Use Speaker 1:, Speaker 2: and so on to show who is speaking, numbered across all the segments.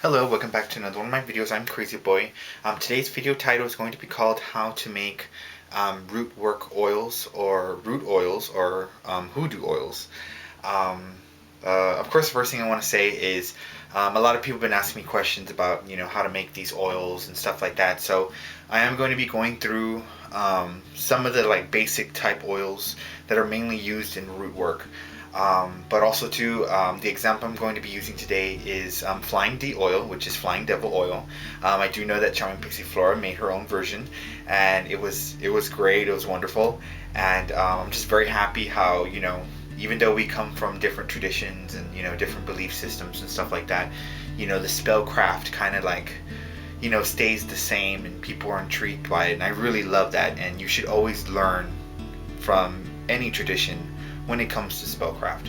Speaker 1: Hello, welcome back to another one of my videos. I'm Crazy Boy. Today's video title is going to be called How to Make Root Work Oils or Root Oils or Hoodoo Oils. Um, of course, the first thing I want to say is a lot of people have been asking me questions about how to make these oils and stuff like that. So I am going to be going through some of the basic type oils that are mainly used in root work. But also too, the example I'm going to be using today is Flying D oil, which is Flying Devil oil. I do know that Charming Pixie Flora made her own version, and it was great. It was wonderful, and I'm just very happy how even though we come from different traditions and different belief systems and stuff like that, the spellcraft kind of stays the same, and people are intrigued by it, and I really love that. And you should always learn from any tradition when it comes to spellcraft.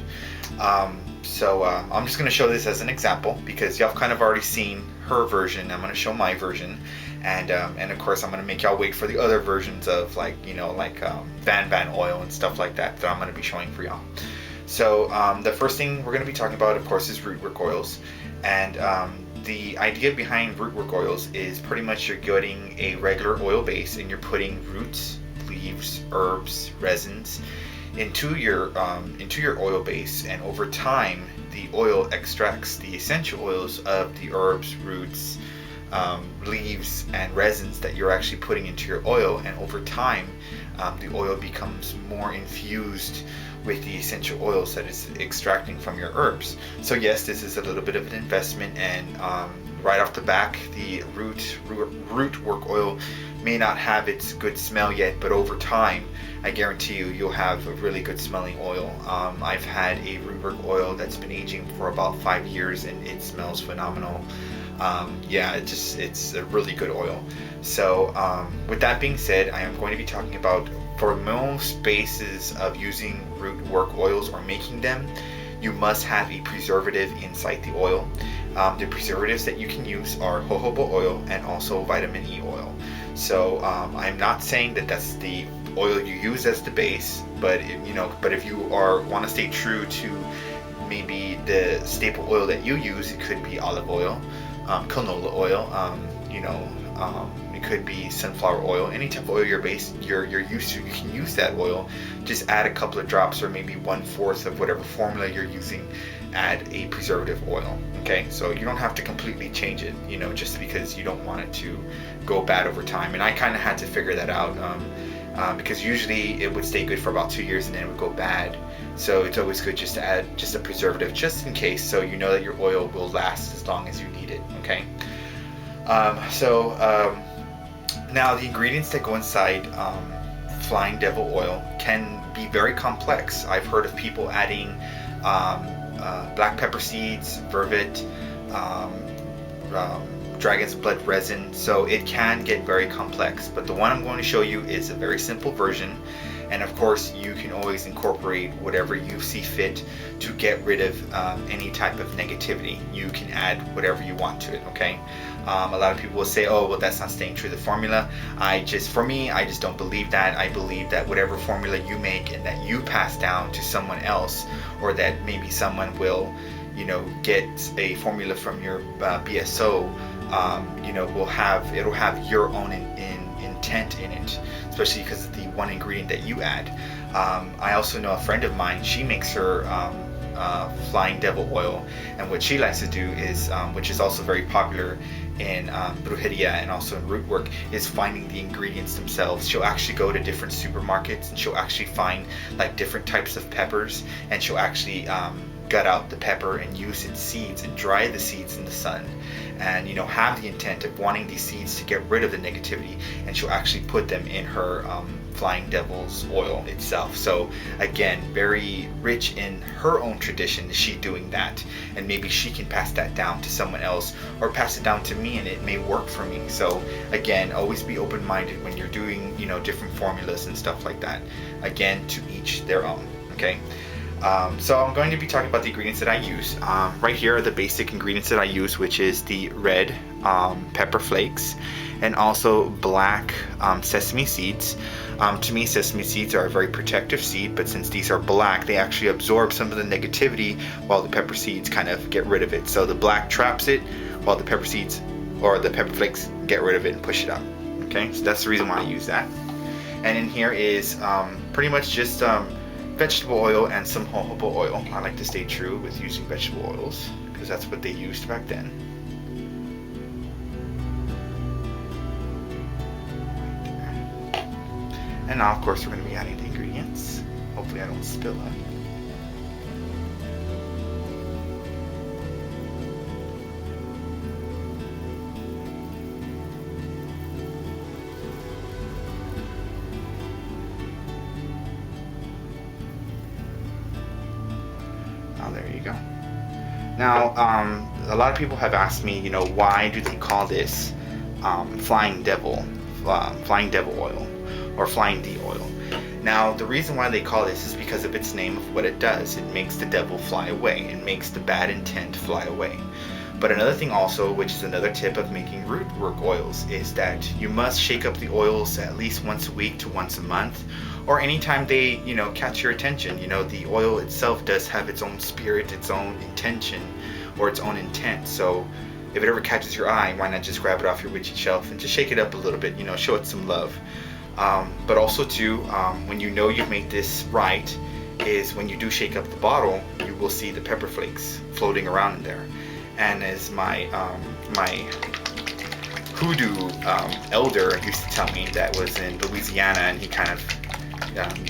Speaker 1: I'm just going to show this as an example because y'all kind of already seen her version. I'm going to show my version, and of course I'm going to make y'all wait for the other versions of Van oil and stuff like that I'm going to be showing for y'all. So the first thing we're going to be talking about, of course, is rootwork oils, and the idea behind rootwork oils is pretty much you're getting a regular oil base and you're putting roots, leaves, herbs, resins into your oil base, and over time the oil extracts the essential oils of the herbs, roots, leaves, and resins that you're actually putting into your oil, and over time the oil becomes more infused with the essential oils that it's extracting from your herbs. So yes, this is a little bit of an investment, and right off the back, the root work oil may not have its good smell yet, but over time I guarantee you'll have a really good smelling oil. I've had a root work oil that's been aging for about 5 years and it smells phenomenal. It's a really good oil. So with that being said, I am going to be talking about, for most bases of using root work oils or making them, you must have a preservative inside the oil. The preservatives that you can use are jojoba oil and also vitamin E oil. So I'm not saying that that's the oil you use as the base, but if you want to stay true to maybe the staple oil that you use, it could be olive oil, canola oil, it could be sunflower oil, any type of oil you're used to, you can use that oil. Just add a couple of drops or maybe 1/4 of whatever formula you're using, add a preservative oil. Okay, so you don't have to completely change it, just because you don't want it to go bad over time. And I kind of had to figure that out because usually it would stay good for about 2 years and then it would go bad. So it's always good just to add just a preservative just in case, so you know that your oil will last as long as you need it. Okay. Now the ingredients that go inside Flying Devil oil can be very complex. I've heard of people adding black pepper seeds, vervet, dragon's blood resin, so it can get very complex, but the one I'm going to show you is a very simple version. And of course you can always incorporate whatever you see fit to get rid of any type of negativity. You can add whatever you want to it. Okay. A lot of people will say, oh well, that's not staying true to the formula. For me, I just don't believe that. I believe that whatever formula you make and that you pass down to someone else, or that maybe someone will get a formula from your BSO, it'll have your own intent in it, especially because of the one ingredient that you add. I also know a friend of mine, she makes her Flying Devil oil, and what she likes to do is, which is also very popular in brujeria and also in root work, is finding the ingredients themselves. She'll actually go to different supermarkets and she'll actually find different types of peppers, and she'll actually gut out the pepper and use its seeds and dry the seeds in the sun, and have the intent of wanting these seeds to get rid of the negativity, and she'll actually put them in her Flying Devil's oil itself. So again, very rich in her own tradition is she doing that, and maybe she can pass that down to someone else or pass it down to me, and it may work for me. So again, always be open-minded when you're doing different formulas and stuff like that. Again, to each their own. Okay. So I'm going to be talking about the ingredients that I use. Right here are the basic ingredients that I use, which is the red pepper flakes and also black sesame seeds. To me, sesame seeds are a very protective seed, but since these are black, they actually absorb some of the negativity while the pepper seeds kind of get rid of it. So the black traps it while the pepper seeds or the pepper flakes get rid of it and push it out. Okay, so that's the reason why I use that. And in here is pretty much just vegetable oil and some jojoba oil. I like to stay true with using vegetable oils because that's what they used back then. Right there. And now, of course, we're going to be adding the ingredients. Hopefully I don't spill up. There you go. Now, a lot of people have asked me, you know, why do they call this flying devil oil or flying D oil? Now, the reason why they call this is because of its name of what it does. It makes the devil fly away. It makes the bad intent fly away. But another thing also, which is another tip of making rootwork oils, is that you must shake up the oils at least once a week to once a month, or anytime they, you know, catch your attention. You know, the oil itself does have its own spirit, its own intention, or its own intent. So if it ever catches your eye, why not just grab it off your witchy shelf and just shake it up a little bit, you know, show it some love. But also too, when you know you've made this right, is when you do shake up the bottle, you will see the pepper flakes floating around in there. And as my hoodoo elder used to tell me, that was in Louisiana, and he kind of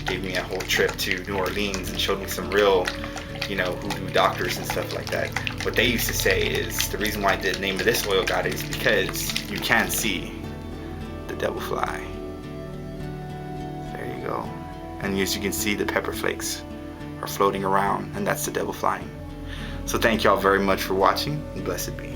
Speaker 1: gave me a whole trip to New Orleans and showed me some real, you know, hoodoo doctors and stuff like that. What they used to say is the reason why the name of this oil got it is because you can see the devil fly. There you go. And as you can see, the pepper flakes are floating around, and that's the devil flying. So thank y'all very much for watching, and blessed be.